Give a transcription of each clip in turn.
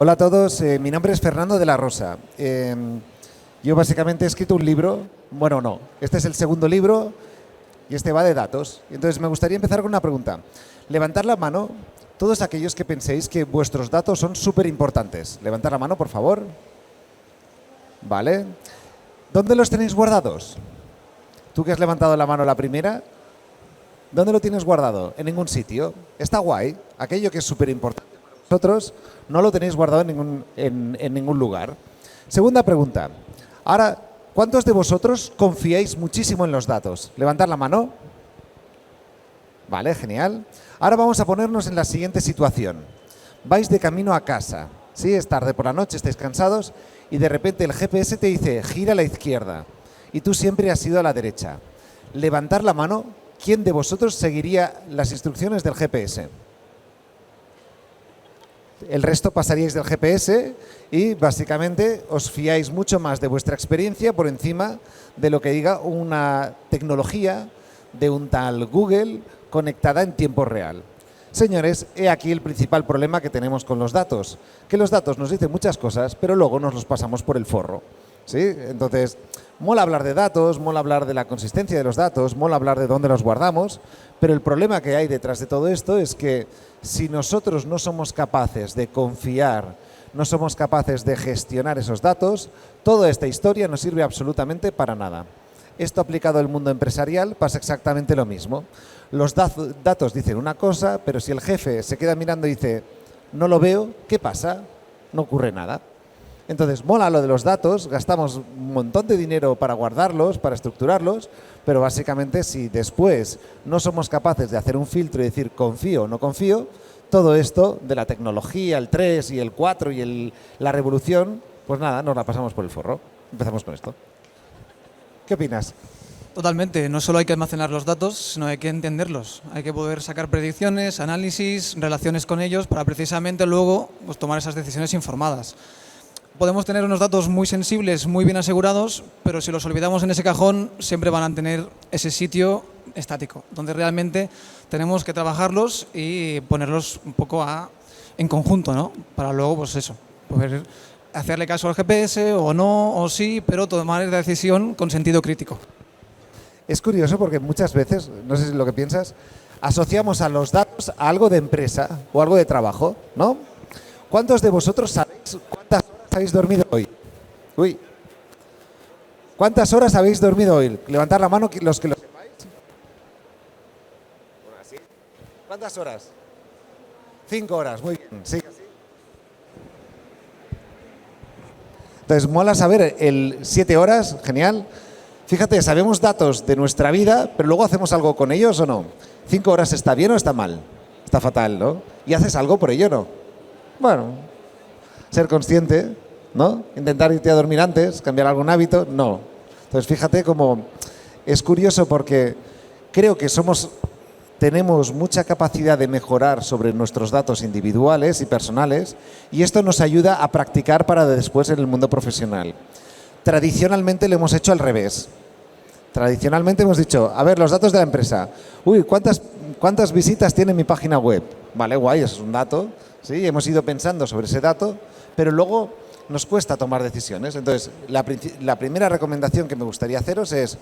Hola a todos, mi nombre es Fernando de la Rosa. Yo básicamente he escrito un libro, bueno no, este es el segundo libro y este va de datos. Entonces me gustaría empezar con una pregunta. Levantar la mano, todos aquellos que penséis que vuestros datos son súper importantes. Levantar la mano, por favor. Vale. ¿Dónde los tenéis guardados? Tú que has levantado la mano la primera, ¿dónde lo tienes guardado? En ningún sitio. Está guay. Aquello que es súper importante para vosotros no lo tenéis guardado en ningún lugar. Segunda pregunta. Ahora, ¿cuántos de vosotros confiáis muchísimo en los datos? Levantar la mano. Vale, genial. Ahora vamos a ponernos en la siguiente situación. Vais de camino a casa. Sí, es tarde por la noche, estáis cansados y de repente el GPS te dice gira a la izquierda y tú siempre has ido a la derecha. Levantar la mano, ¿quién de vosotros seguiría las instrucciones del GPS? El resto pasaríais del GPS y básicamente os fiáis mucho más de vuestra experiencia por encima de lo que diga una tecnología de un tal Google conectada en tiempo real. Señores, he aquí el principal problema que tenemos con los datos, que los datos nos dicen muchas cosas, pero luego nos los pasamos por el forro, ¿sí? Entonces, mola hablar de datos, mola hablar de la consistencia de los datos, mola hablar de dónde los guardamos, pero el problema que hay detrás de todo esto es que si nosotros no somos capaces de confiar, no somos capaces de gestionar esos datos, toda esta historia no sirve absolutamente para nada. Esto aplicado al mundo empresarial pasa exactamente lo mismo. Los datos dicen una cosa, pero si el jefe se queda mirando y dice no lo veo, ¿qué pasa? No ocurre nada. Entonces, mola lo de los datos, gastamos un montón de dinero para guardarlos, para estructurarlos, pero básicamente si después no somos capaces de hacer un filtro y decir confío o no confío, todo esto de la tecnología, el 3 y el 4 y la revolución, pues nada, nos la pasamos por el forro. Empezamos con esto. ¿Qué opinas? Totalmente. No solo hay que almacenar los datos, sino hay que entenderlos. Hay que poder sacar predicciones, análisis, relaciones con ellos para precisamente luego pues, tomar esas decisiones informadas. Podemos tener unos datos muy sensibles, muy bien asegurados, pero si los olvidamos en ese cajón, siempre van a tener ese sitio estático, donde realmente tenemos que trabajarlos y ponerlos un poco en conjunto, ¿no? Para luego, pues eso, poder hacerle caso al GPS o no, o sí, pero tomar la decisión con sentido crítico. Es curioso porque muchas veces, no sé si es lo que piensas, asociamos a los datos a algo de empresa o algo de trabajo, ¿no? ¿Cuántos de vosotros sabéis cuántas horas habéis dormido hoy? Uy. ¿Cuántas horas habéis dormido hoy? Levantar la mano los que lo sepáis. ¿Cuántas horas? 5 horas, muy bien. ¿Sigue así? Entonces, mola saber el 7 horas, genial. Fíjate, sabemos datos de nuestra vida, pero luego hacemos algo con ellos o no. 5 horas está bien o está mal. Está fatal, ¿no? ¿Y haces algo por ello o no? Bueno, ser consciente, ¿no? Intentar irte a dormir antes, cambiar algún hábito, no. Entonces, fíjate cómo es curioso porque creo que tenemos mucha capacidad de mejorar sobre nuestros datos individuales y personales y esto nos ayuda a practicar para después en el mundo profesional. Tradicionalmente lo hemos hecho al revés. Tradicionalmente hemos dicho, a ver, los datos de la empresa. Uy, ¿cuántas visitas tiene mi página web? Vale, guay, eso es un dato. Sí, hemos ido pensando sobre ese dato, pero luego nos cuesta tomar decisiones. Entonces, la primera recomendación que me gustaría haceros es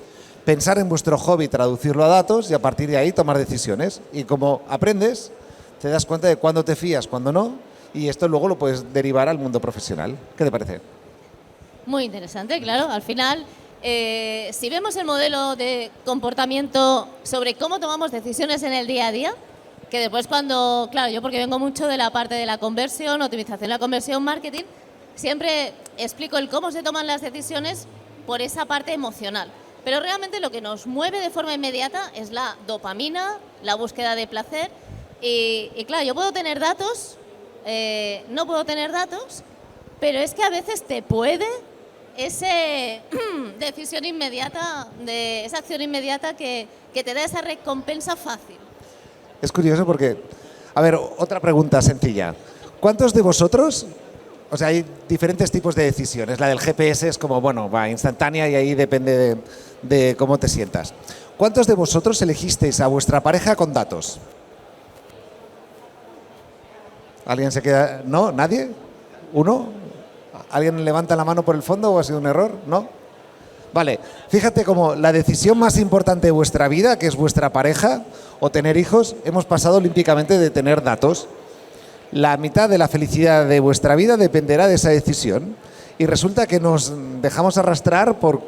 pensar en vuestro hobby, traducirlo a datos y a partir de ahí tomar decisiones. Y como aprendes, te das cuenta de cuándo te fías, cuándo no, y esto luego lo puedes derivar al mundo profesional. ¿Qué te parece? Muy interesante, claro. Al final, si vemos el modelo de comportamiento sobre cómo tomamos decisiones en el día a día, que después cuando, claro, yo porque vengo mucho de la parte de la conversión, optimización de la conversión, marketing, siempre explico el cómo se toman las decisiones por esa parte emocional. Pero realmente lo que nos mueve de forma inmediata es la dopamina, la búsqueda de placer. Y claro, yo puedo tener datos, no puedo tener datos, pero es que a veces te puede esa decisión inmediata, esa acción inmediata que te da esa recompensa fácil. Es curioso porque, a ver, otra pregunta sencilla. ¿Cuántos de vosotros, o sea, hay diferentes tipos de decisiones? La del GPS es como, bueno, va instantánea y ahí depende de cómo te sientas. ¿Cuántos de vosotros elegisteis a vuestra pareja con datos? ¿Alguien se queda? ¿No? ¿Nadie? ¿Uno? ¿Alguien levanta la mano por el fondo o ha sido un error? ¿No? Vale, fíjate cómo la decisión más importante de vuestra vida, que es vuestra pareja o tener hijos, hemos pasado olímpicamente de tener datos. La mitad de la felicidad de vuestra vida dependerá de esa decisión. Y resulta que nos dejamos arrastrar por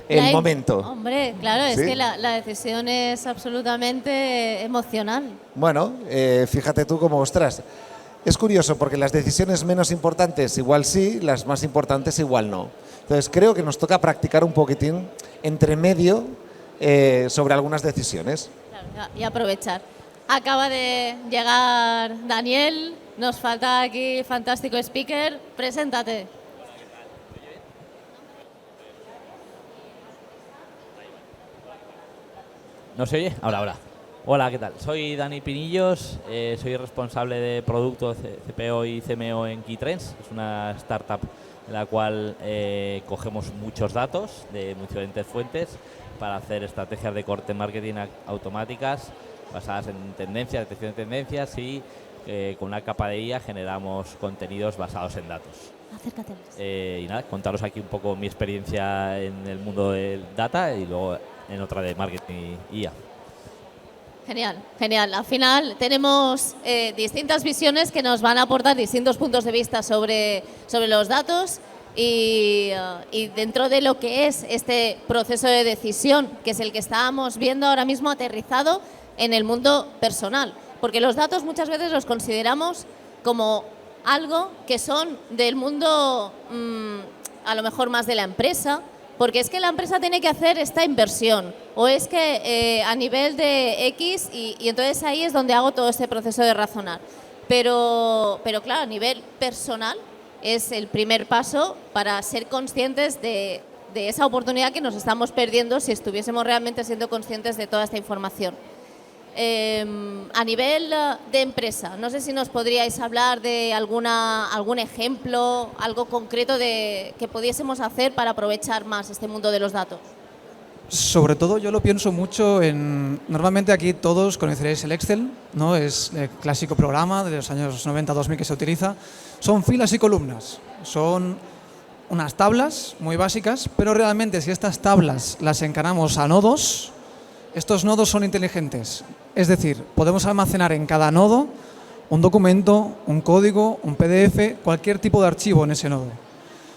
el momento. Hombre, claro, ¿Sí? es que la decisión es absolutamente emocional. Bueno, fíjate tú cómo, ostras, es curioso porque las decisiones menos importantes igual sí, las más importantes igual no. Entonces creo que nos toca practicar un poquitín entre medio sobre algunas decisiones. Claro, y aprovechar. Acaba de llegar Daniel, nos falta aquí fantástico speaker, preséntate. ¿No se oye? Ahora. Hola, ¿qué tal? Soy Dani Pinillos, soy responsable de producto CPO y CMO en Keytrends. Es una startup en la cual cogemos muchos datos de diferentes fuentes para hacer estrategias de corte marketing automáticas basadas en tendencias, detección de tendencias y con una capa de IA generamos contenidos basados en datos. Acércate. Y nada, contaros aquí un poco mi experiencia en el mundo del data y luego en otra de marketing y IA. Genial, genial. Al final tenemos distintas visiones que nos van a aportar distintos puntos de vista sobre los datos y dentro de lo que es este proceso de decisión, que es el que estábamos viendo ahora mismo aterrizado en el mundo personal. Porque los datos muchas veces los consideramos como algo que son del mundo a lo mejor más de la empresa, porque es que la empresa tiene que hacer esta inversión o es que a nivel de X y entonces ahí es donde hago todo este proceso de razonar. Pero claro, a nivel personal es el primer paso para ser conscientes de esa oportunidad que nos estamos perdiendo si estuviésemos realmente siendo conscientes de toda esta información. A nivel de empresa, no sé si nos podríais hablar de algún ejemplo, algo concreto de que pudiésemos hacer para aprovechar más este mundo de los datos. Sobre todo yo lo pienso mucho en... Normalmente aquí todos conoceréis el Excel, ¿no? Es el clásico programa de los años 90-2000 que se utiliza. Son filas y columnas, son unas tablas muy básicas, pero realmente si estas tablas las encaramos a nodos, estos nodos son inteligentes. Es decir, podemos almacenar en cada nodo un documento, un código, un PDF, cualquier tipo de archivo en ese nodo.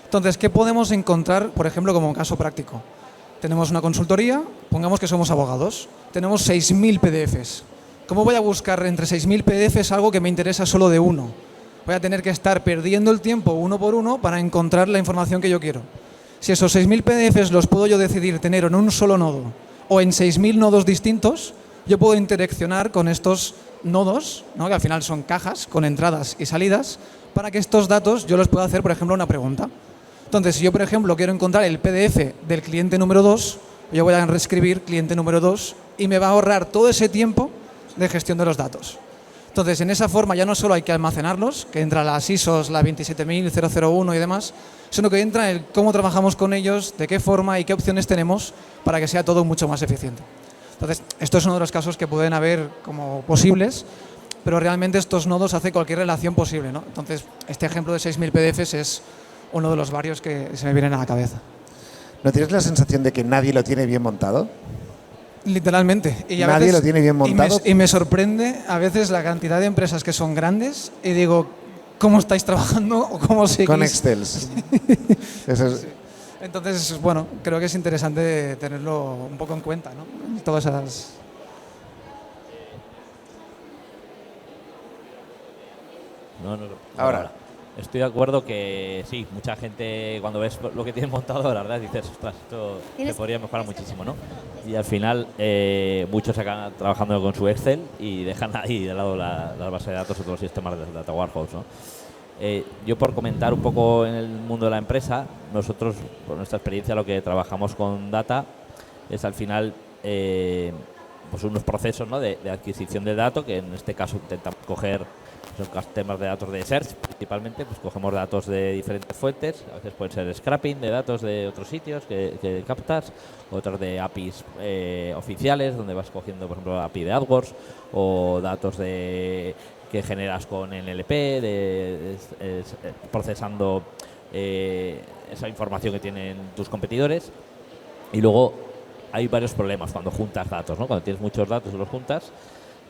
Entonces, ¿qué podemos encontrar, por ejemplo, como caso práctico? Tenemos una consultoría, pongamos que somos abogados, tenemos 6.000 PDFs. ¿Cómo voy a buscar entre 6.000 PDFs algo que me interesa solo de uno? Voy a tener que estar perdiendo el tiempo uno por uno para encontrar la información que yo quiero. Si esos 6.000 PDFs los puedo yo decidir tener en un solo nodo o en 6.000 nodos distintos, yo puedo interaccionar con estos nodos, ¿no? Que al final son cajas con entradas y salidas, para que estos datos yo los pueda hacer, por ejemplo, una pregunta. Entonces, si yo, por ejemplo, quiero encontrar el PDF del cliente número 2, yo voy a reescribir cliente número 2 y me va a ahorrar todo ese tiempo de gestión de los datos. Entonces, en esa forma ya no solo hay que almacenarlos, que entra las ISOs, la 27001 y demás, sino que entra el cómo trabajamos con ellos, de qué forma y qué opciones tenemos para que sea todo mucho más eficiente. Entonces, esto es uno de los casos que pueden haber como posibles, pero realmente estos nodos hacen cualquier relación posible, ¿no? Entonces, este ejemplo de 6.000 PDFs es uno de los varios que se me vienen a la cabeza. ¿No tienes la sensación de que nadie lo tiene bien montado? Literalmente. Y a Nadie veces, lo tiene bien montado. Y me sorprende a veces la cantidad de empresas que son grandes y digo, ¿cómo estáis trabajando o cómo seguís? Con Excel. Eso es. Entonces, bueno, creo que es interesante tenerlo un poco en cuenta, ¿no? Todas esas... No, Ahora. Estoy de acuerdo que sí, mucha gente cuando ves lo que tienen montado, la verdad dices, ostras, esto se podría mejorar muchísimo, ¿no? Y al final muchos acaban trabajando con su Excel y dejan ahí de lado la base de datos o todos los sistemas de Data Warehouse, ¿no? Yo por comentar un poco en el mundo de la empresa, nosotros por nuestra experiencia lo que trabajamos con data es al final pues unos procesos, ¿no? de adquisición de datos, que en este caso intentamos coger son temas de datos de search principalmente, pues cogemos datos de diferentes fuentes, a veces pueden ser scraping de datos de otros sitios que captas, otros de APIs oficiales, donde vas cogiendo, por ejemplo, la API de AdWords, o datos de que generas con NLP, procesando esa información que tienen tus competidores. Y luego hay varios problemas cuando juntas datos, ¿no? Cuando tienes muchos datos y los juntas,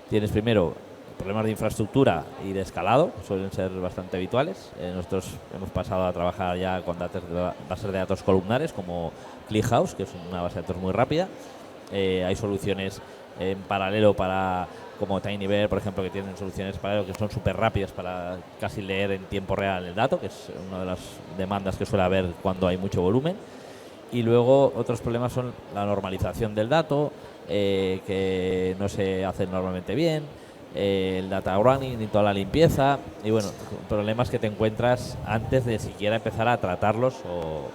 tienes primero problemas de infraestructura y de escalado, suelen ser bastante habituales. Nosotros hemos pasado a trabajar ya con bases de datos columnares como ClickHouse, que es una base de datos muy rápida. Hay soluciones en paralelo como TinyBear, por ejemplo, que tienen soluciones paralelo que son súper rápidas para casi leer en tiempo real el dato, que es una de las demandas que suele haber cuando hay mucho volumen. Y luego otros problemas son la normalización del dato, que no se hace normalmente bien, el data running y toda la limpieza, y bueno, problemas que te encuentras antes de siquiera empezar a tratarlos o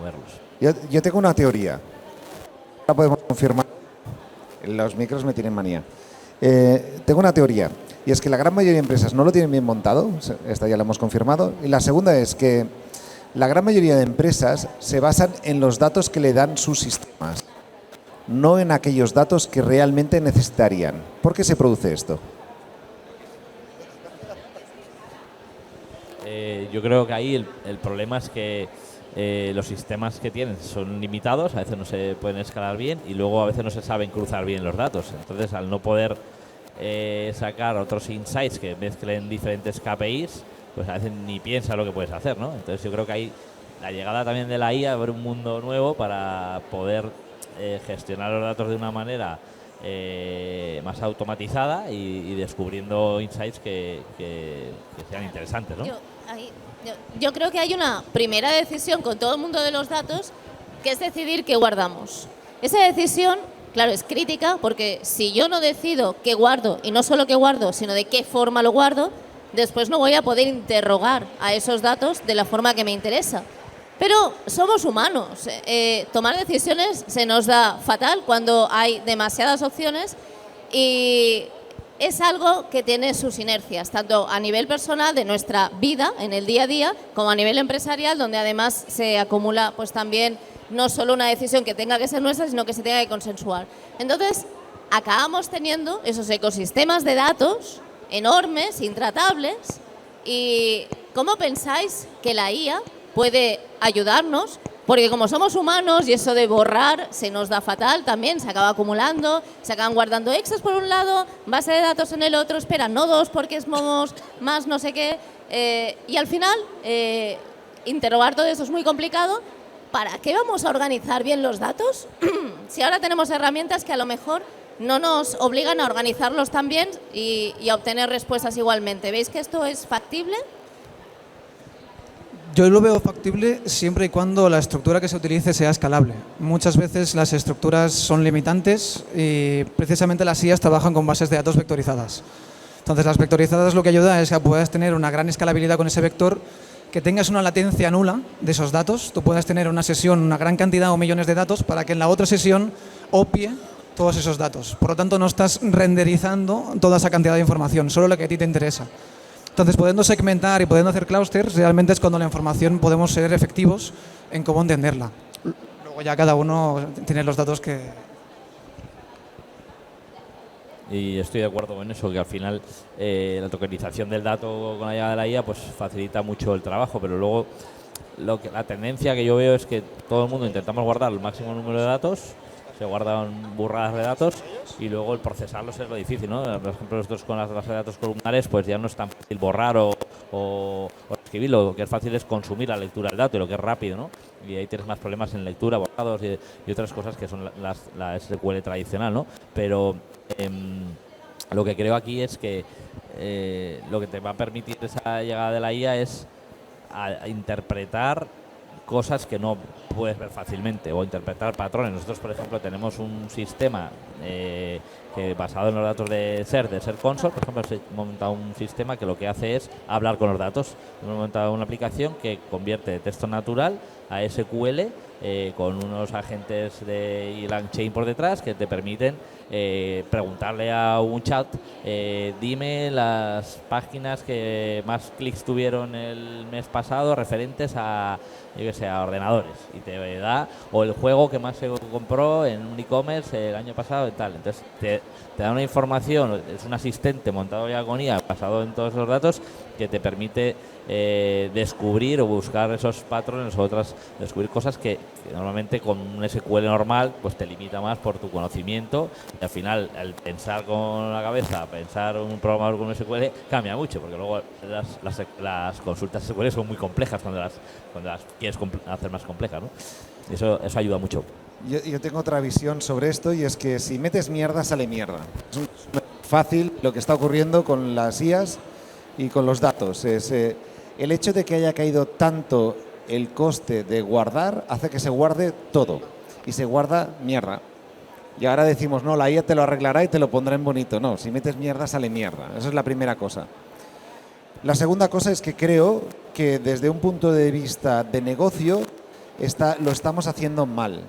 verlos. Yo tengo una teoría. La podemos confirmar. Los micros me tienen manía. Tengo una teoría, y es que la gran mayoría de empresas no lo tienen bien montado, esta ya la hemos confirmado, y la segunda es que la gran mayoría de empresas se basan en los datos que le dan sus sistemas, no en aquellos datos que realmente necesitarían. ¿Por qué se produce esto? Yo creo que ahí el problema es que los sistemas que tienen son limitados, a veces no se pueden escalar bien y luego a veces no se saben cruzar bien los datos. Entonces, al no poder sacar otros insights que mezclen diferentes KPIs, pues a veces ni piensa lo que puedes hacer, ¿no? Entonces, yo creo que ahí la llegada también de la IA abre un mundo nuevo para poder gestionar los datos de una manera más automatizada y descubriendo insights que sean interesantes, ¿no? Yo creo que hay una primera decisión con todo el mundo de los datos, que es decidir qué guardamos. Esa decisión, claro, es crítica, porque si yo no decido qué guardo, y no solo qué guardo, sino de qué forma lo guardo, después no voy a poder interrogar a esos datos de la forma que me interesa. Pero somos humanos. Tomar decisiones se nos da fatal cuando hay demasiadas opciones y es algo que tiene sus inercias, tanto a nivel personal de nuestra vida en el día a día, como a nivel empresarial, donde además se acumula pues también no solo una decisión que tenga que ser nuestra, sino que se tenga que consensuar. Entonces, acabamos teniendo esos ecosistemas de datos enormes, intratables. ¿Y cómo pensáis que la IA puede ayudarnos? Porque como somos humanos y eso de borrar se nos da fatal también, se acaba acumulando, se acaban guardando exes por un lado, base de datos en el otro, espera, no dos porque somos más no sé qué, y al final interrogar todo eso es muy complicado. ¿Para qué vamos a organizar bien los datos si ahora tenemos herramientas que a lo mejor no nos obligan a organizarlos tan bien y a obtener respuestas igualmente? ¿Veis que esto es factible? Yo lo veo factible siempre y cuando la estructura que se utilice sea escalable. Muchas veces las estructuras son limitantes y precisamente las IAs trabajan con bases de datos vectorizadas. Entonces, las vectorizadas lo que ayuda es que puedas tener una gran escalabilidad con ese vector, que tengas una latencia nula de esos datos. Tú puedes tener una sesión, una gran cantidad o millones de datos para que en la otra sesión opie todos esos datos. Por lo tanto, no estás renderizando toda esa cantidad de información, solo lo que a ti te interesa. Entonces, pudiendo segmentar y pudiendo hacer clusters, realmente es cuando la información podemos ser efectivos en cómo entenderla. Luego ya cada uno tiene los datos que... Y estoy de acuerdo con eso, que al final la tokenización del dato con la llegada de la IA pues facilita mucho el trabajo, pero luego la tendencia que yo veo es que todo el mundo intentamos guardar el máximo número de datos, se guardan burradas de datos y luego el procesarlos es lo difícil, ¿no? Por ejemplo, nosotros con las bases de datos columnares pues ya no es tan fácil borrar o escribirlo. Lo que es fácil es consumir la lectura del dato y lo que es rápido, ¿no? Y ahí tienes más problemas en lectura, borrados y otras cosas que son la SQL tradicional, ¿no? Pero lo que creo aquí es que lo que te va a permitir esa llegada de la IA es a interpretar cosas que no puedes ver fácilmente o interpretar patrones. Nosotros, por ejemplo, tenemos un sistema que basado en los datos de Search Console, por ejemplo, hemos montado un sistema que lo que hace es hablar con los datos. Hemos montado una aplicación que convierte de texto natural a SQL con unos agentes de LangChain por detrás que te permiten preguntarle a un chat, dime las páginas que más clics tuvieron el mes pasado referentes a, yo que sé, a ordenadores, y te da, o el juego que más se compró en un e-commerce el año pasado y tal. Entonces te da una información, es un asistente montado ya con IA basado en todos los datos, que te permite descubrir o buscar esos patrones o descubrir cosas que normalmente con un SQL normal pues te limita más por tu conocimiento, y al final el pensar con la cabeza, pensar un programador con un SQL cambia mucho, porque luego las consultas SQL son muy complejas cuando las quieres hacer más complejas, ¿no? Y eso ayuda mucho. Yo tengo otra visión sobre esto, y es que si metes mierda, sale mierda. Es fácil lo que está ocurriendo con las IAs y con los datos. El hecho de que haya caído tanto el coste de guardar hace que se guarde todo, y se guarda mierda. Y ahora decimos, no, la IA te lo arreglará y te lo pondrá en bonito. No, si metes mierda, sale mierda. Esa es la primera cosa. La segunda cosa es que creo que desde un punto de vista de negocio lo estamos haciendo mal.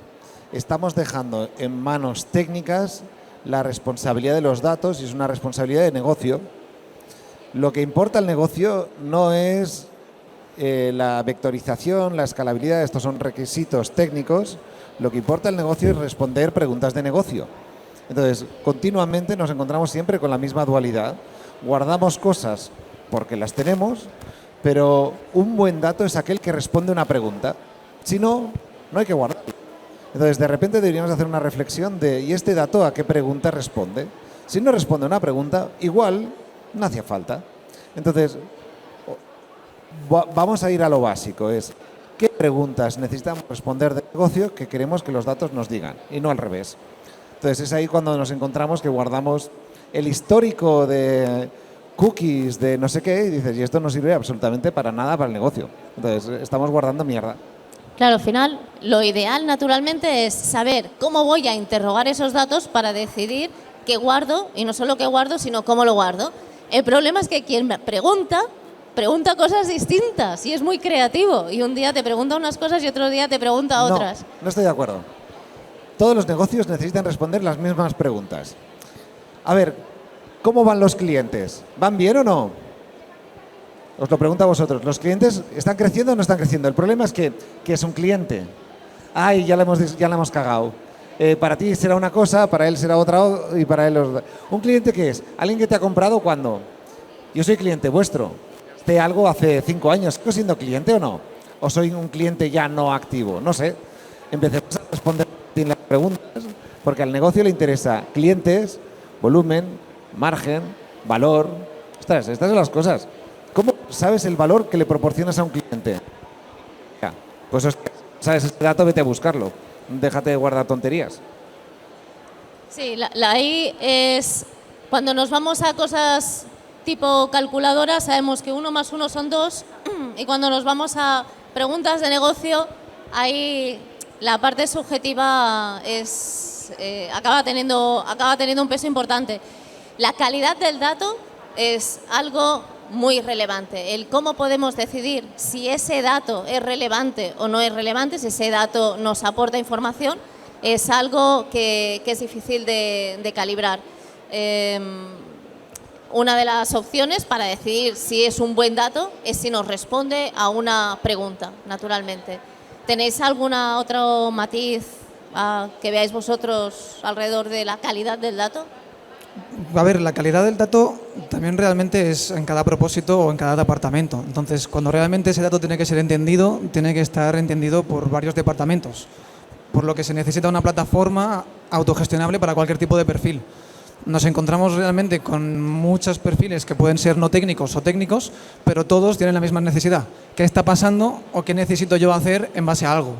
Estamos dejando en manos técnicas la responsabilidad de los datos, y es una responsabilidad de negocio. Lo que importa al negocio no es la vectorización, la escalabilidad, estos son requisitos técnicos. Lo que importa al negocio es responder preguntas de negocio. Entonces, continuamente nos encontramos siempre con la misma dualidad. Guardamos cosas porque las tenemos, pero un buen dato es aquel que responde una pregunta. Si no, no hay que guardarlo. Entonces, de repente deberíamos hacer una reflexión de ¿y este dato a qué pregunta responde? Si no responde a una pregunta, igual no hacía falta. Entonces, vamos a ir a lo básico, es ¿qué preguntas necesitamos responder de negocio que queremos que los datos nos digan? Y no al revés. Entonces, es ahí cuando nos encontramos que guardamos el histórico de cookies, de no sé qué, y dices, y esto no sirve absolutamente para nada para el negocio. Entonces, estamos guardando mierda. Claro, al final, lo ideal naturalmente es saber cómo voy a interrogar esos datos para decidir qué guardo, y no solo qué guardo, sino cómo lo guardo. El problema es que quien pregunta cosas distintas y es muy creativo, y un día te pregunta unas cosas y otro día te pregunta otras. No estoy de acuerdo. Todos los negocios necesitan responder las mismas preguntas. A ver, ¿cómo van los clientes? ¿Van bien o no? Os lo pregunto a vosotros. ¿Los clientes están creciendo o no están creciendo? El problema es que es un cliente. Ay, ya le hemos cagado. Para ti será una cosa, para él será otra, y para él otra. ¿Un cliente qué es? ¿Alguien que te ha comprado cuándo? Yo soy cliente vuestro. ¿Te algo hace 5 años? ¿Sigo siendo cliente o no? ¿O soy un cliente ya no activo? No sé. Empecemos a responder las preguntas, porque al negocio le interesa clientes, volumen, margen, valor. Ostras, estas son las cosas. ¿Cómo sabes el valor que le proporcionas a un cliente? Pues sabes este dato, vete a buscarlo. Déjate de guardar tonterías. Sí, la I es cuando nos vamos a cosas tipo calculadora, sabemos que 1 más 1 son 2, y cuando nos vamos a preguntas de negocio, ahí la parte subjetiva acaba teniendo un peso importante. La calidad del dato es algo muy relevante. El cómo podemos decidir si ese dato es relevante o no es relevante, si ese dato nos aporta información, es algo que es difícil de calibrar. Una de las opciones para decidir si es un buen dato es si nos responde a una pregunta, naturalmente. ¿Tenéis alguna otro matiz que veáis vosotros alrededor de la calidad del dato? A ver, la calidad del dato también realmente es en cada propósito o en cada departamento. Entonces, cuando realmente ese dato tiene que ser entendido, tiene que estar entendido por varios departamentos, por lo que se necesita una plataforma autogestionable para cualquier tipo de perfil. Nos encontramos realmente con muchos perfiles que pueden ser no técnicos o técnicos, pero todos tienen la misma necesidad. ¿Qué está pasando o qué necesito yo hacer en base a algo?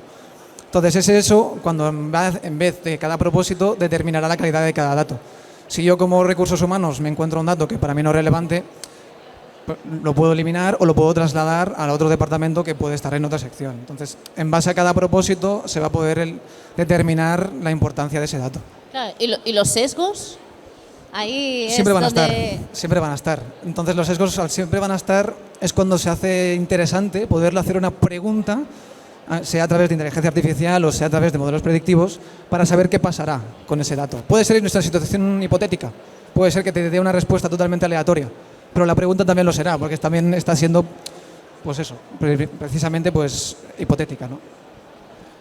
Entonces, es eso cuando en vez de cada propósito determinará la calidad de cada dato. Si yo como recursos humanos me encuentro un dato que para mí no es relevante, lo puedo eliminar o lo puedo trasladar al otro departamento que puede estar en otra sección. Entonces, en base a cada propósito se va a poder determinar la importancia de ese dato. Claro, ¿y los sesgos? Ahí siempre van a estar. Entonces, los sesgos siempre van a estar, es cuando se hace interesante poderle hacer una pregunta, sea a través de inteligencia artificial o sea a través de modelos predictivos, para saber qué pasará con ese dato. Puede ser en nuestra situación hipotética, puede ser que te dé una respuesta totalmente aleatoria, pero la pregunta también lo será, porque también está siendo, pues eso, precisamente pues hipotética, ¿no?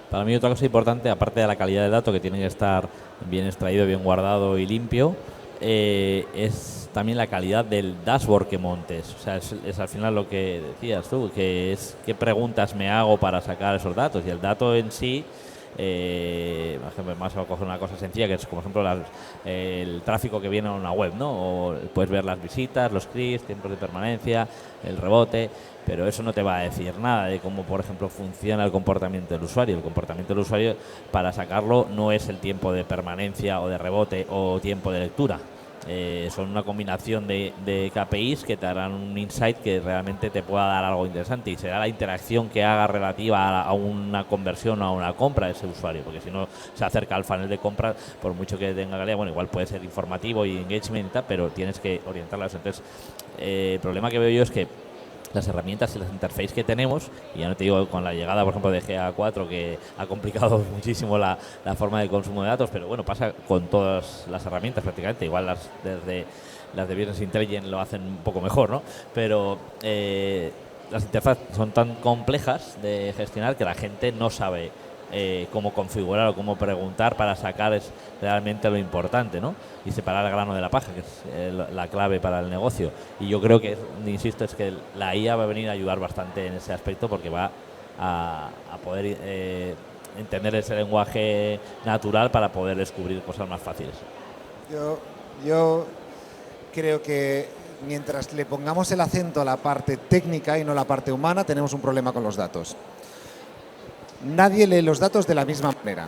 Para mí otra cosa importante, aparte de la calidad del dato, que tiene que estar bien extraído, bien guardado y limpio, es también la calidad del dashboard que montes. O sea, es al final lo que decías tú, que es qué preguntas me hago para sacar esos datos. Y el dato en sí, por ejemplo, vamos a coger una cosa sencilla, que es como ejemplo el tráfico que viene a una web, ¿no? O puedes ver las visitas, los clics, tiempos de permanencia, el rebote, pero eso no te va a decir nada de cómo, por ejemplo, funciona el comportamiento del usuario. El comportamiento del usuario, para sacarlo, no es el tiempo de permanencia o de rebote o tiempo de lectura. Son una combinación de KPIs que te darán un insight que realmente te pueda dar algo interesante, y será la interacción que haga relativa a una conversión o a una compra de ese usuario, porque si no se acerca al funnel de compra, por mucho que tenga calidad, bueno, igual puede ser informativo y engagement y tal, pero tienes que orientarlo a eso. Entonces, el problema que veo yo es que las herramientas y las interfaces que tenemos, y ya no te digo con la llegada, por ejemplo, de GA4, que ha complicado muchísimo la forma de consumo de datos, pero bueno, pasa con todas las herramientas prácticamente, igual las de Business Intelligence lo hacen un poco mejor, ¿no? Pero las interfaces son tan complejas de gestionar que la gente no sabe cómo configurar o cómo preguntar para sacar realmente lo importante, ¿no? Y separar el grano de la paja, que es la clave para el negocio. Y yo creo que, insisto, es que la IA va a venir a ayudar bastante en ese aspecto, porque va a poder entender ese lenguaje natural para poder descubrir cosas más fáciles. Yo creo que mientras le pongamos el acento a la parte técnica y no a la parte humana, tenemos un problema con los datos. Nadie lee los datos de la misma manera.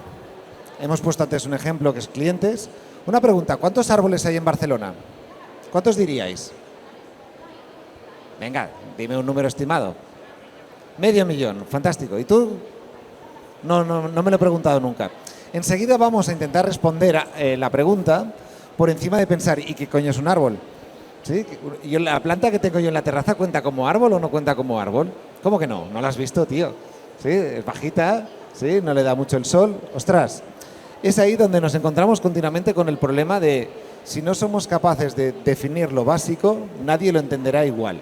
Hemos puesto antes un ejemplo que es clientes. Una pregunta, ¿cuántos árboles hay en Barcelona? ¿Cuántos diríais? Venga, dime un número estimado. 500.000, fantástico. ¿Y tú? No me lo he preguntado nunca. Enseguida vamos a intentar responder a la pregunta por encima de pensar, ¿y qué coño es un árbol? ¿Sí? ¿Y la planta que tengo yo en la terraza cuenta como árbol o no cuenta como árbol? ¿Cómo que no? ¿No la has visto, tío? ¿Sí? Es bajita, ¿sí? No le da mucho el sol. ¡Ostras! Es ahí donde nos encontramos continuamente con el problema de si no somos capaces de definir lo básico, nadie lo entenderá igual.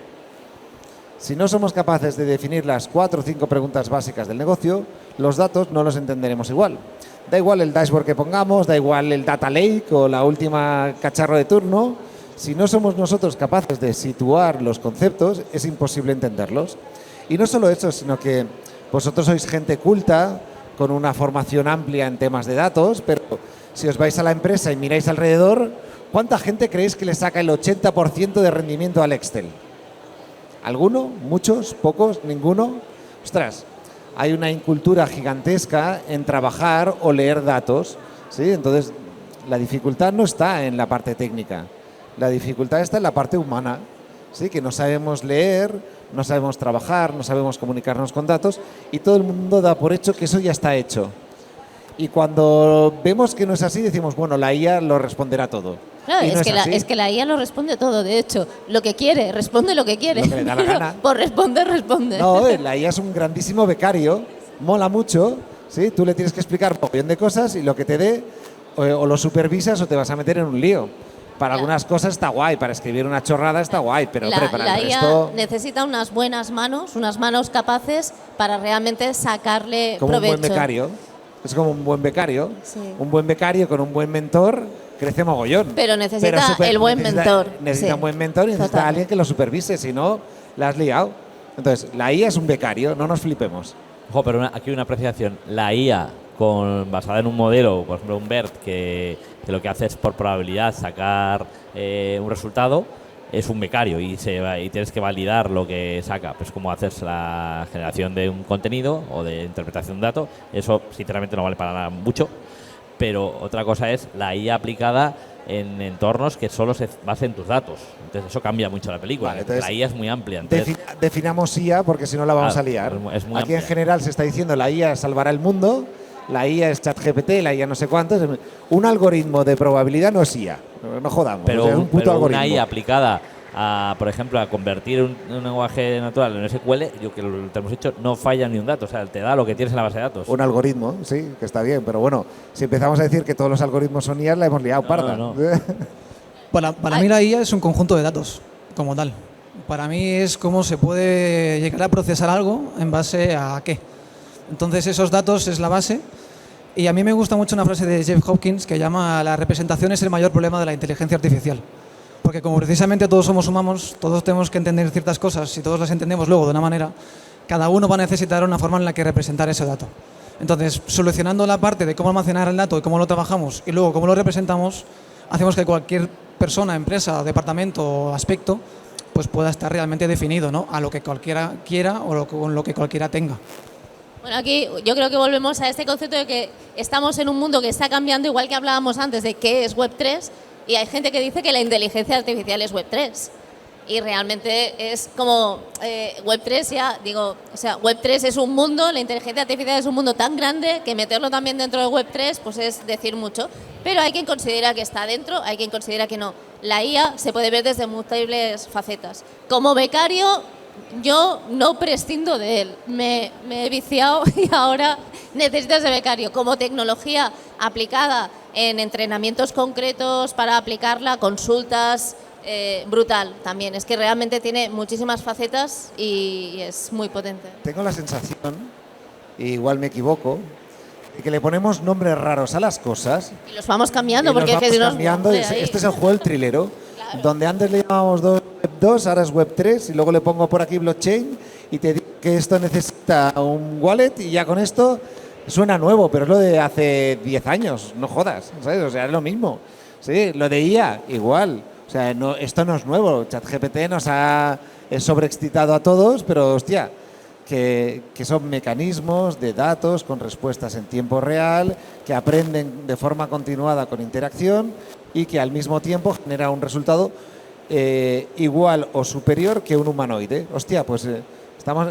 Si no somos capaces de definir las 4 o 5 preguntas básicas del negocio, los datos no los entenderemos igual. Da igual el dashboard que pongamos, da igual el data lake o la última cacharro de turno. Si no somos nosotros capaces de situar los conceptos, es imposible entenderlos. Y no solo eso, sino que vosotros sois gente culta, con una formación amplia en temas de datos, pero si os vais a la empresa y miráis alrededor, ¿cuánta gente creéis que le saca el 80% de rendimiento al Excel? ¿Alguno? ¿Muchos? ¿Pocos? ¿Ninguno? Ostras, hay una incultura gigantesca en trabajar o leer datos, ¿sí? Entonces, la dificultad no está en la parte técnica, la dificultad está en la parte humana, ¿sí? Que no sabemos leer, no sabemos trabajar, no sabemos comunicarnos con datos, y todo el mundo da por hecho que eso ya está hecho. Y cuando vemos que no es así, decimos, bueno, la IA lo responderá todo. Claro, no es que la IA lo responde todo, de hecho, lo que quiere, responde lo que quiere. Lo que le da la gana. Por responder, responde. No, la IA es un grandísimo becario, mola mucho, ¿sí? Tú le tienes que explicar un montón de cosas y lo que te dé, o lo supervisas o te vas a meter en un lío. Para algunas cosas está guay, para escribir una chorrada está guay, pero hombre, para el resto... IA necesita unas buenas manos, unas manos capaces para realmente sacarle como provecho. Un buen becario, es como un buen becario. Sí. Un buen becario con un buen mentor crece mogollón. Pero necesita el buen mentor. Necesita Sí. un buen mentor y necesita Total. a alguien que lo supervise, si no, la has liado. Entonces, la IA es un becario, no nos flipemos. Ojo, pero aquí una apreciación. La IA basada en un modelo, por ejemplo un BERT, que lo que hace es por probabilidad sacar un resultado, es un becario y tienes que validar lo que saca. Pues como haces la generación de un contenido o de interpretación de un dato, eso sinceramente no vale para nada mucho, pero otra cosa es la IA aplicada en entornos que solo se basen en tus datos. Entonces eso cambia mucho la película. Vale, entonces, la IA es muy amplia. Entonces, definamos IA porque si no la vamos a liar. Es muy Aquí amplia. en general se está diciendo la IA salvará el mundo, la IA es ChatGPT, la IA no sé cuántos. Un algoritmo de probabilidad no es IA, no jodamos. Pero, o sea, es un puto algoritmo. Una IA aplicada a, por ejemplo, a convertir un lenguaje natural en SQL, yo que lo hemos hecho, no falla ni un dato. O sea, te da lo que tienes en la base de datos. Un algoritmo, sí, que está bien, pero bueno, si empezamos a decir que todos los algoritmos son IA, la hemos liado parda. No. Para mí la IA es un conjunto de datos, como tal. Para mí es cómo se puede llegar a procesar algo en base a qué. Entonces esos datos es la base. Y a mí me gusta mucho una frase de Jeff Hopkins que llama: la representación es el mayor problema de la inteligencia artificial. Porque Porque como precisamente todos somos humanos, todos tenemos que entender ciertas cosas y todos las entendemos luego de una manera, cada uno va a necesitar una forma en la que representar ese dato. Entonces, solucionando la parte de cómo almacenar el dato y cómo lo trabajamos y luego cómo lo representamos, hacemos que cualquier persona, empresa, departamento o aspecto pues pueda estar realmente definido, ¿no?, a lo que cualquiera quiera o con lo que cualquiera tenga. Bueno, aquí yo creo que volvemos a este concepto de que estamos en un mundo que está cambiando, igual que hablábamos antes de qué es Web3, y hay gente que dice que la inteligencia artificial es Web3. Y realmente es como Web3 ya, digo, o sea, Web3 es un mundo, la inteligencia artificial es un mundo tan grande que meterlo también dentro de Web3 pues es decir mucho. Pero hay quien considera que está dentro, hay quien considera que no. La IA se puede ver desde múltiples facetas. Como becario, yo no prescindo de él. Me he viciado y ahora necesito ese becario. Como tecnología aplicada en entrenamientos concretos para aplicarla, consultas, brutal también. Es que realmente tiene muchísimas facetas y es muy potente. Tengo la sensación, igual me equivoco, de que le ponemos nombres raros a las cosas. Y los vamos cambiando, y porque los es que si vamos cambiando. Este es el juego del trilero, claro. Donde antes le llamábamos Web 2, ahora es Web 3, y luego le pongo por aquí blockchain y te digo que esto necesita un wallet y ya con esto suena nuevo, pero es lo de hace 10 años, no jodas, ¿sabes? O sea, es lo mismo. Sí, lo de IA, igual. O sea, no, esto no es nuevo. ChatGPT nos ha sobreexcitado a todos, pero hostia, que son mecanismos de datos con respuestas en tiempo real, que aprenden de forma continuada con interacción y que al mismo tiempo genera un resultado igual o superior que un humanoide. Hostia, pues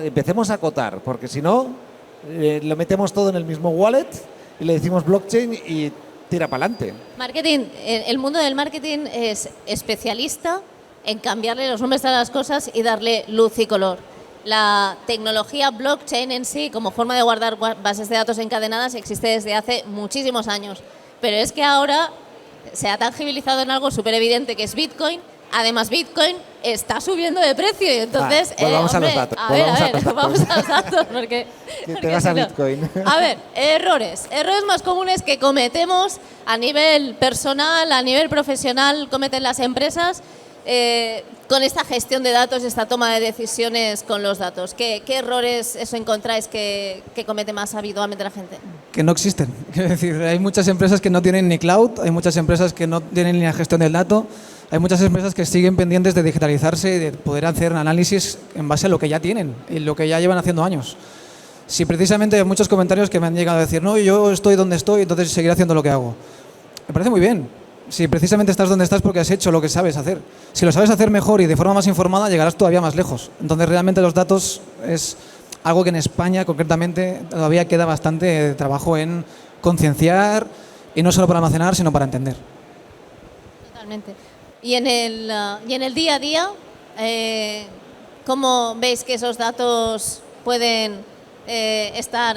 empecemos a acotar, porque si no, lo metemos todo en el mismo wallet y le decimos blockchain y tira para adelante. Marketing, el mundo del marketing es especialista en cambiarle los nombres a las cosas y darle luz y color. La tecnología blockchain en sí, como forma de guardar bases de datos encadenadas, existe desde hace muchísimos años. Pero es que ahora se ha tangibilizado en algo súper evidente que es Bitcoin. Además, Bitcoin está subiendo de precio y entonces... Volvamos a los datos. Vamos a los datos porque te vas a Bitcoin. A ver, errores más comunes que cometemos a nivel personal, a nivel profesional, cometen las empresas con esta gestión de datos, esta toma de decisiones con los datos. ¿Qué errores eso encontráis que comete más habitualmente la gente? Que no existen. Es decir, hay muchas empresas que no tienen ni cloud, hay muchas empresas que no tienen ni la gestión del dato. Hay muchas empresas que siguen pendientes de digitalizarse y de poder hacer un análisis en base a lo que ya tienen y lo que ya llevan haciendo años. Si precisamente hay muchos comentarios que me han llegado a decir, no, yo estoy donde estoy, entonces seguiré haciendo lo que hago. Me parece muy bien. Si precisamente estás donde estás porque has hecho lo que sabes hacer. Si lo sabes hacer mejor y de forma más informada, llegarás todavía más lejos. Entonces, realmente los datos es algo que en España, concretamente, todavía queda bastante trabajo en concienciar y no solo para almacenar, sino para entender. Totalmente. Y en el día a día, ¿cómo veis que esos datos pueden estar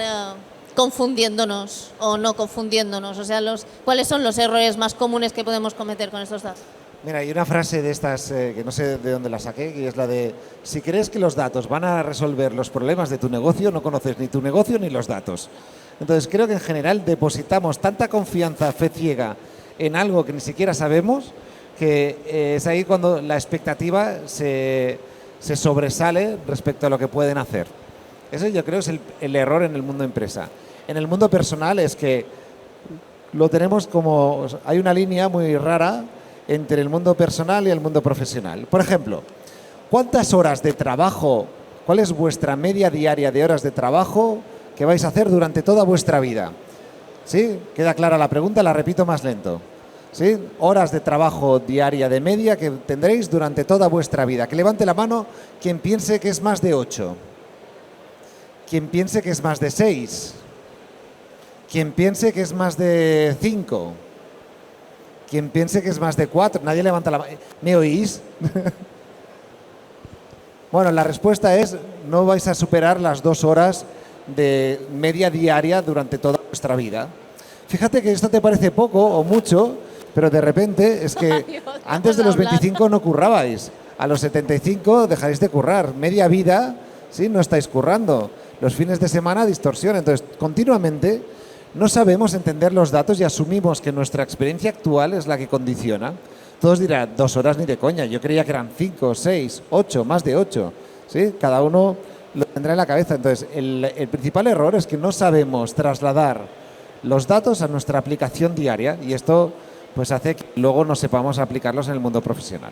confundiéndonos o no confundiéndonos? O sea, ¿cuáles son los errores más comunes que podemos cometer con estos datos? Mira, hay una frase de estas que no sé de dónde la saqué, que es la de: si crees que los datos van a resolver los problemas de tu negocio, no conoces ni tu negocio ni los datos. Entonces, creo que en general depositamos tanta confianza, fe ciega, en algo que ni siquiera sabemos, que es ahí cuando la expectativa se sobresale respecto a lo que pueden hacer. Eso yo creo es el error en el mundo empresa. En el mundo personal es que lo tenemos como... Hay una línea muy rara entre el mundo personal y el mundo profesional. Por ejemplo, ¿cuántas horas de trabajo, cuál es vuestra media diaria de horas de trabajo que vais a hacer durante toda vuestra vida? ¿Sí? ¿Queda clara la pregunta? La repito más lento. ¿Sí? Horas de trabajo diaria de media que tendréis durante toda vuestra vida. Que levante la mano quien piense que es más de 8. Quien piense que es más de 6. Quien piense que es más de 5. Quien piense que es más de 4. Nadie levanta la mano. ¿Me oís? Bueno, la respuesta es: no vais a superar las 2 horas de media diaria durante toda vuestra vida. Fíjate que esto te parece poco o mucho, pero de repente es que antes de los 25 no currabais. A los 75 dejaréis de currar. Media vida, ¿sí? No estáis currando. Los fines de semana, distorsión. Entonces, continuamente no sabemos entender los datos y asumimos que nuestra experiencia actual es la que condiciona. todos dirán 2 horas ni de coña. Yo creía que eran 5, 6, 8, más de 8. ¿Sí? Cada uno lo tendrá en la cabeza. Entonces, el principal error es que no sabemos trasladar los datos a nuestra aplicación diaria y esto pues hace que luego no sepamos aplicarlos en el mundo profesional.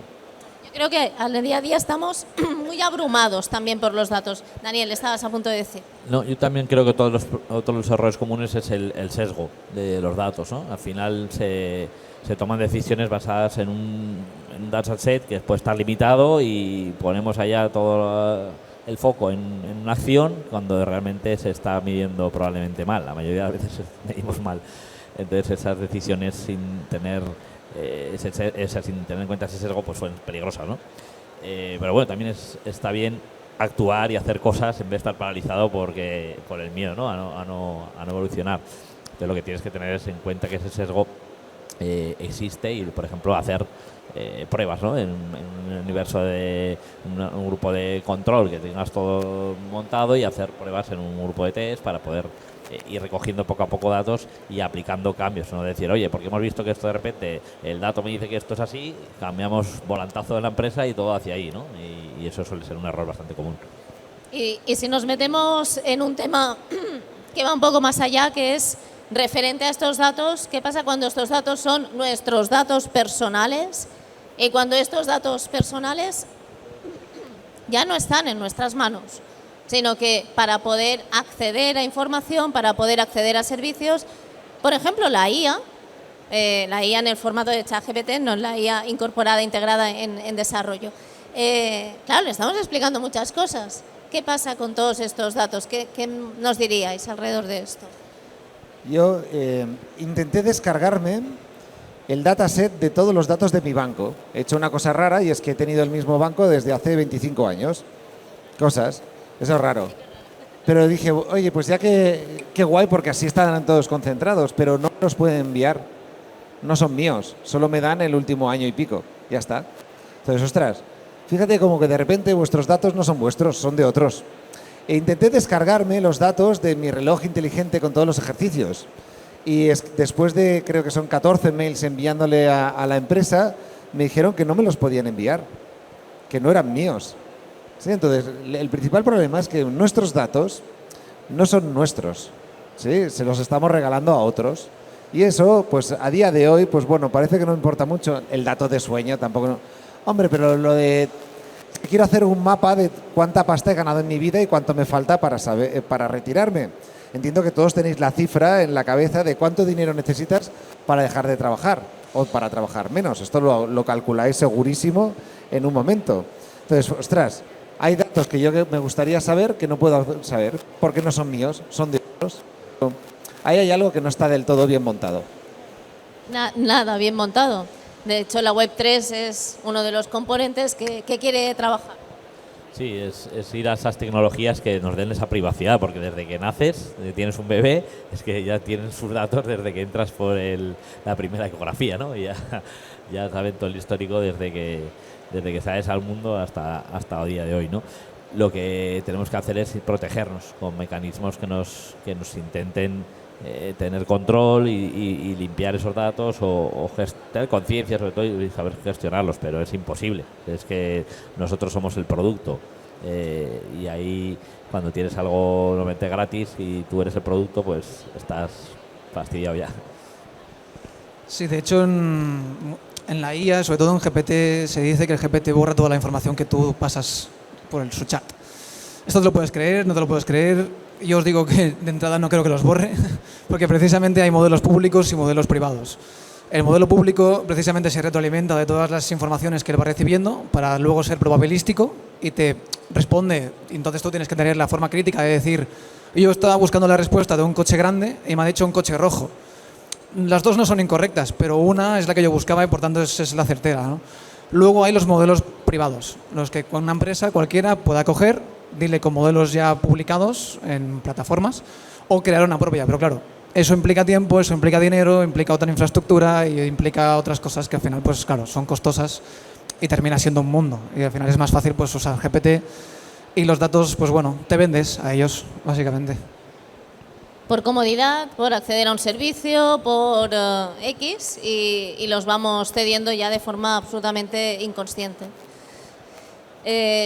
Yo creo que al día a día estamos muy abrumados también por los datos. Daniel, estabas a punto de decir. No, yo también creo que todos los errores comunes es el sesgo de los datos, ¿no? Al final se toman decisiones basadas en un dataset que puede estar limitado y ponemos allá todo el foco en una acción cuando realmente se está midiendo probablemente mal. La mayoría de las veces medimos mal. Entonces esas decisiones sin tener en cuenta ese sesgo pues son peligrosas, ¿no? Pero bueno, también está bien actuar y hacer cosas en vez de estar paralizado por el miedo, ¿no? A no evolucionar. Entonces lo que tienes que tener es en cuenta que ese sesgo existe y, por ejemplo, hacer pruebas, ¿no? En un universo de un grupo de control que tengas todo montado y hacer pruebas en un grupo de test para poder ir recogiendo poco a poco datos y aplicando cambios, no decir, oye, porque hemos visto que esto de repente el dato me dice que esto es así, cambiamos volantazo de la empresa y todo hacia ahí, ¿no? Y eso suele ser un error bastante común. Y si nos metemos en un tema que va un poco más allá, que es referente a estos datos, ¿qué pasa cuando estos datos son nuestros datos personales y cuando estos datos personales ya no están en nuestras manos, sino que para poder acceder a información, para poder acceder a servicios, por ejemplo, la IA en el formato de ChatGPT, no la IA incorporada, integrada en desarrollo. Claro, le estamos explicando muchas cosas. ¿Qué pasa con todos estos datos? ¿Qué nos diríais alrededor de esto? Yo intenté descargarme el dataset de todos los datos de mi banco. He hecho una cosa rara y es que he tenido el mismo banco desde hace 25 años. Cosas, eso es raro. Pero dije, oye, pues ya que qué guay porque así están todos concentrados, pero no los pueden enviar. No son míos, solo me dan el último año y pico. Ya está. Entonces, ostras, fíjate como que de repente vuestros datos no son vuestros, son de otros. E intenté descargarme los datos de mi reloj inteligente con todos los ejercicios. Y después de, creo que son 14 mails enviándole a la empresa, me dijeron que no me los podían enviar, que no eran míos. ¿Sí? Entonces, el principal problema es que nuestros datos no son nuestros. ¿Sí? Se los estamos regalando a otros. Y eso, pues a día de hoy, pues bueno, parece que no importa mucho. El dato de sueño tampoco. No. Hombre, pero lo de... Quiero hacer un mapa de cuánta pasta he ganado en mi vida y cuánto me falta para retirarme. Entiendo que todos tenéis la cifra en la cabeza de cuánto dinero necesitas para dejar de trabajar o para trabajar menos. Esto lo calculáis segurísimo en un momento. Entonces, ostras, hay datos que yo me gustaría saber que no puedo saber porque no son míos, son de otros. Ahí hay algo que no está del todo bien montado. Nada bien montado. De hecho, la Web3 es uno de los componentes que quiere trabajar. Sí, es ir a esas tecnologías que nos den esa privacidad, porque desde que naces, tienes un bebé, es que ya tienen sus datos desde que entras por la primera ecografía, ¿no? Y ya saben todo el histórico desde que sales al mundo hasta el día de hoy, ¿no? Lo que tenemos que hacer es protegernos con mecanismos que nos intenten tener control y limpiar esos datos o tener conciencia sobre todo y saber gestionarlos, pero es imposible. Es que nosotros somos el producto y ahí cuando tienes algo normalmente gratis y tú eres el producto, pues estás fastidiado ya. Sí, de hecho en la IA, sobre todo en GPT, se dice que el GPT borra toda la información que tú pasas por su chat. Esto te lo puedes creer, no te lo puedes creer. Yo os digo que de entrada no creo que los borre, porque precisamente hay modelos públicos y modelos privados. El modelo público precisamente se retroalimenta de todas las informaciones que él va recibiendo para luego ser probabilístico y te responde. Entonces tú tienes que tener la forma crítica de decir, yo estaba buscando la respuesta de un coche grande y me ha dicho un coche rojo. Las dos no son incorrectas, pero una es la que yo buscaba y por tanto es la certera, ¿no? Luego hay los modelos privados, los que una empresa cualquiera pueda coger, dile con modelos ya publicados en plataformas o crear una propia, pero claro, eso implica tiempo, eso implica dinero, implica otra infraestructura y implica otras cosas que al final, pues claro, son costosas y termina siendo un mundo. Y al final es más fácil pues usar GPT y los datos, pues bueno, te vendes a ellos, básicamente. por comodidad, por acceder a un servicio, por X, y los vamos cediendo ya de forma absolutamente inconsciente.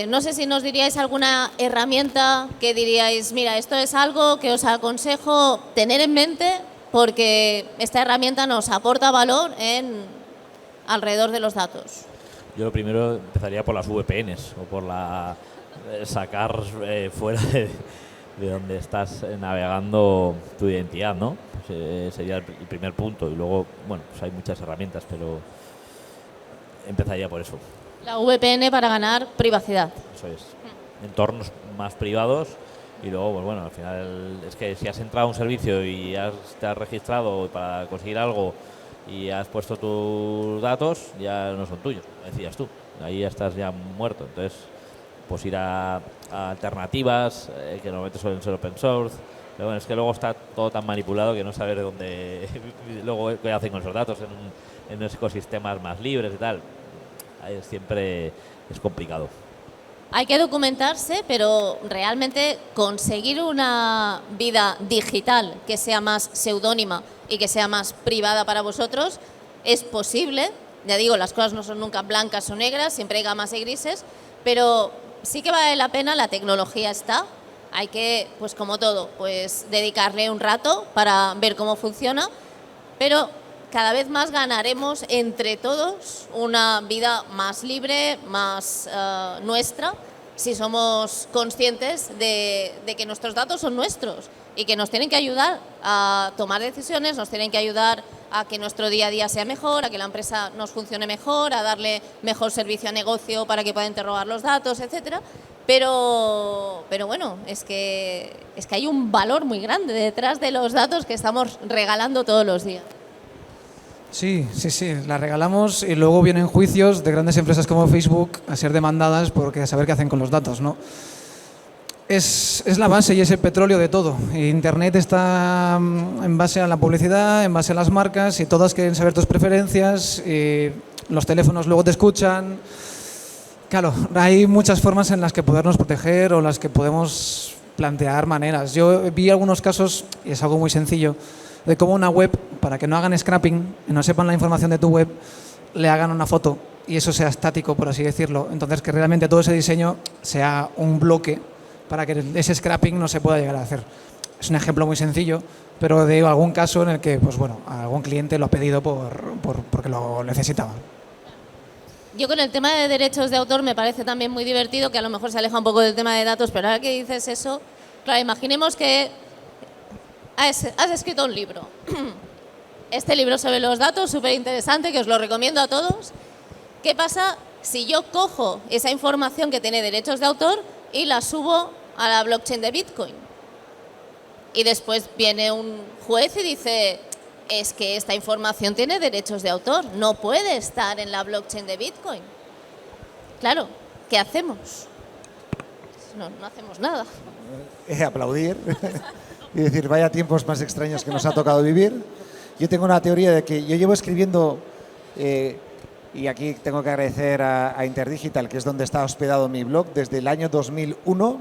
No sé si nos diríais alguna herramienta que diríais, mira, esto es algo que os aconsejo tener en mente porque esta herramienta nos aporta valor alrededor de los datos. Yo lo primero empezaría por las VPNs o por sacar fuera de donde estás navegando tu identidad, ¿no? Sería el primer punto. Y luego, bueno, pues hay muchas herramientas, pero empezaría por eso. La VPN para ganar privacidad. Eso es. Entornos más privados y luego, pues bueno, al final es que si has entrado a un servicio y te has registrado para conseguir algo y has puesto tus datos, ya no son tuyos, decías tú. Ahí ya estás ya muerto. Entonces, pues ir a alternativas que normalmente suelen ser open source. Pero bueno, es que luego está todo tan manipulado que no saber de dónde luego qué hacen con esos datos en ecosistemas más libres y tal. Ahí siempre es complicado. Hay que documentarse, pero realmente conseguir una vida digital que sea más seudónima y que sea más privada para vosotros es posible. Ya digo, las cosas no son nunca blancas o negras, siempre hay gamas y grises, pero sí que vale la pena, la tecnología está. Hay que, pues como todo, pues dedicarle un rato para ver cómo funciona, pero cada vez más ganaremos entre todos una vida más libre, más nuestra, si somos conscientes de que nuestros datos son nuestros y que nos tienen que ayudar a tomar decisiones, nos tienen que ayudar a que nuestro día a día sea mejor, a que la empresa nos funcione mejor, a darle mejor servicio a negocio para que pueda interrogar los datos, etcétera. Pero bueno, es que hay un valor muy grande detrás de los datos que estamos regalando todos los días. Sí, la regalamos y luego vienen juicios de grandes empresas como Facebook a ser demandadas porque a saber qué hacen con los datos, ¿no? Es la base y es el petróleo de todo. Internet está en base a la publicidad, en base a las marcas y todas quieren saber tus preferencias y los teléfonos luego te escuchan. Claro, hay muchas formas en las que podernos proteger o las que podemos plantear maneras. Yo vi algunos casos, y es algo muy sencillo, de cómo una web, para que no hagan scrapping y no sepan la información de tu web, le hagan una foto y eso sea estático, por así decirlo. Entonces, que realmente todo ese diseño sea un bloque para que ese scrapping no se pueda llegar a hacer. Es un ejemplo muy sencillo, pero de algún caso en el que, pues bueno, algún cliente lo ha pedido porque lo necesitaba. Yo con el tema de derechos de autor me parece también muy divertido, que a lo mejor se aleja un poco del tema de datos, pero ahora que dices eso, claro, imaginemos que has escrito un libro. Este libro sobre los datos, súper interesante, que os lo recomiendo a todos. ¿Qué pasa si yo cojo esa información que tiene derechos de autor y la subo a la blockchain de Bitcoin? Y después viene un juez y dice, es que esta información tiene derechos de autor, no puede estar en la blockchain de Bitcoin. Claro, ¿qué hacemos? No hacemos nada. Aplaudir y decir, vaya tiempos más extraños que nos ha tocado vivir. Yo tengo una teoría de que yo llevo escribiendo, y aquí tengo que agradecer a Interdigital, que es donde está hospedado mi blog, desde el año 2001,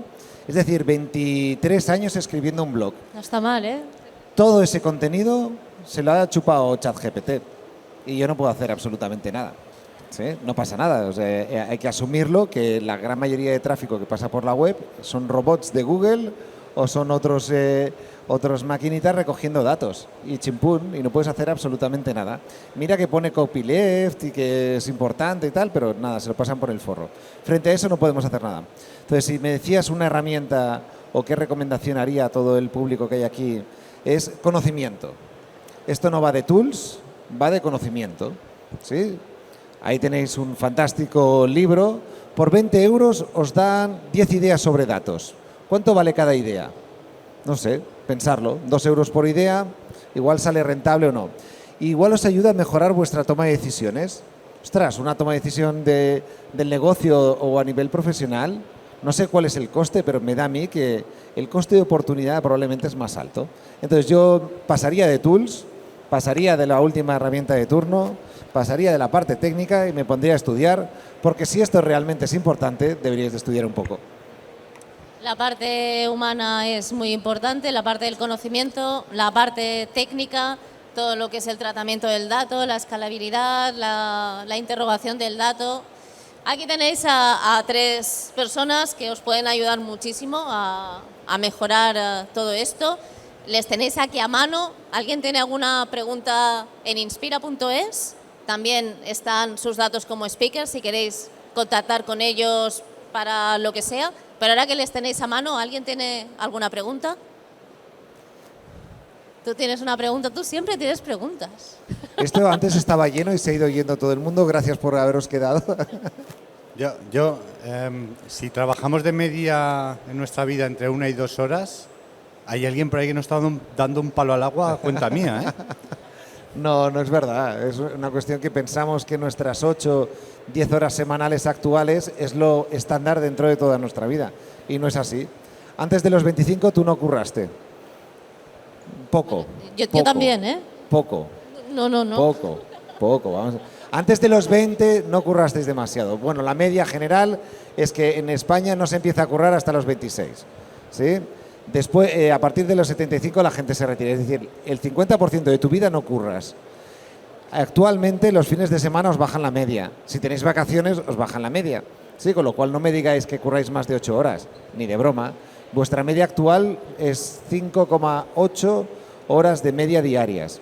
es decir, 23 años escribiendo un blog. No está mal, ¿eh? Todo ese contenido se lo ha chupado ChatGPT y yo no puedo hacer absolutamente nada. ¿Sí? No pasa nada, o sea, hay que asumirlo, que la gran mayoría de tráfico que pasa por la web son robots de Google o son otros maquinitas recogiendo datos y chimpún, y no puedes hacer absolutamente nada. Mira que pone copyleft y que es importante y tal, pero nada, se lo pasan por el forro. Frente a eso no podemos hacer nada. Entonces, si me decías una herramienta o qué recomendación haría a todo el público que hay aquí, es conocimiento. Esto no va de tools, va de conocimiento, ¿sí? Ahí tenéis un fantástico libro. Por 20 euros os dan 10 ideas sobre datos. ¿Cuánto vale cada idea? No sé, pensarlo. 2 euros por idea, igual sale rentable o no. Igual os ayuda a mejorar vuestra toma de decisiones. Ostras, una toma de decisión del negocio o a nivel profesional, no sé cuál es el coste, pero me da a mí que el coste de oportunidad probablemente es más alto. Entonces yo pasaría de tools, pasaría de la última herramienta de turno, pasaría de la parte técnica y me pondría a estudiar, porque si esto realmente es importante, deberíais de estudiar un poco. La parte humana es muy importante, la parte del conocimiento, la parte técnica, todo lo que es el tratamiento del dato, la escalabilidad, la interrogación del dato. Aquí tenéis a 3 personas que os pueden ayudar muchísimo a mejorar todo esto. Les tenéis aquí a mano. ¿Alguien tiene alguna pregunta en inspira.es? También están sus datos como speakers si queréis contactar con ellos para lo que sea. Pero ahora que les tenéis a mano, ¿alguien tiene alguna pregunta? Tú tienes una pregunta, tú siempre tienes preguntas. Esto antes estaba lleno y se ha ido yendo todo el mundo. Gracias por haberos quedado. Si trabajamos de media en nuestra vida entre 1 y 2 horas, hay alguien por ahí que nos está dando un palo al agua a cuenta mía, ¿eh? No, no es verdad. Es una cuestión que pensamos que nuestras 8, 10 horas semanales actuales es lo estándar dentro de toda nuestra vida. Y no es así. Antes de los 25 tú no curraste. Poco. Yo poco, también, ¿eh? Poco. No. Poco. Vamos. Antes de los 20 no currasteis demasiado. Bueno, la media general es que en España no se empieza a currar hasta los 26. ¿Sí? Después, a partir de los 75 la gente se retira. Es decir, el 50% de tu vida no curras. Actualmente los fines de semana os bajan la media. Si tenéis vacaciones os bajan la media. ¿Sí? Con lo cual no me digáis que curráis más de 8 horas. Ni de broma. Vuestra media actual es 5,8 horas de media diarias.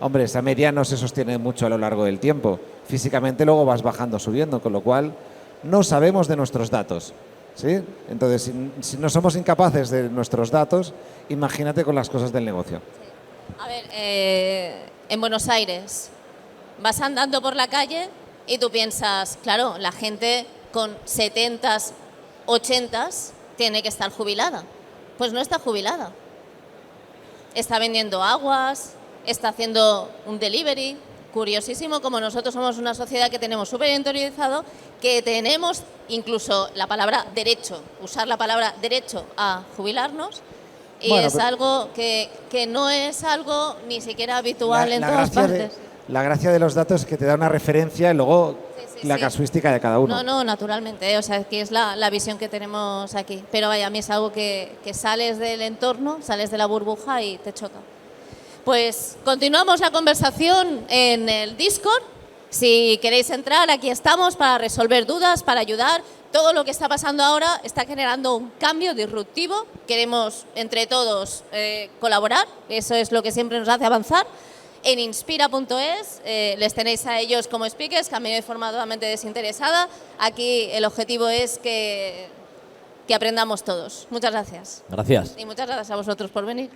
Hombre, esa media no se sostiene mucho a lo largo del tiempo. Físicamente luego vas bajando, subiendo, con lo cual no sabemos de nuestros datos. ¿Sí? Entonces, si no somos incapaces de nuestros datos, imagínate con las cosas del negocio. A ver, en Buenos Aires vas andando por la calle y tú piensas, claro, la gente con 70s, 80s tiene que estar jubilada. Pues no está jubilada. Está vendiendo aguas, está haciendo un delivery. Curiosísimo, como nosotros somos una sociedad que tenemos súper interiorizado, que tenemos incluso la palabra derecho, usar la palabra derecho a jubilarnos, y bueno, es algo que no es algo ni siquiera habitual en todas partes. La gracia de los datos es que te da una referencia y luego la casuística de cada uno. No, naturalmente, o sea, que es la visión que tenemos aquí. Pero vaya, a mí es algo que sales del entorno, sales de la burbuja y te choca. Pues continuamos la conversación en el Discord. Si queréis entrar, aquí estamos para resolver dudas, para ayudar. Todo lo que está pasando ahora está generando un cambio disruptivo. Queremos, entre todos, colaborar. Eso es lo que siempre nos hace avanzar. En inspira.es les tenéis a ellos como speakers, que a mí de forma totalmente desinteresada. Aquí el objetivo es que aprendamos todos. Muchas gracias. Gracias. Y muchas gracias a vosotros por venir.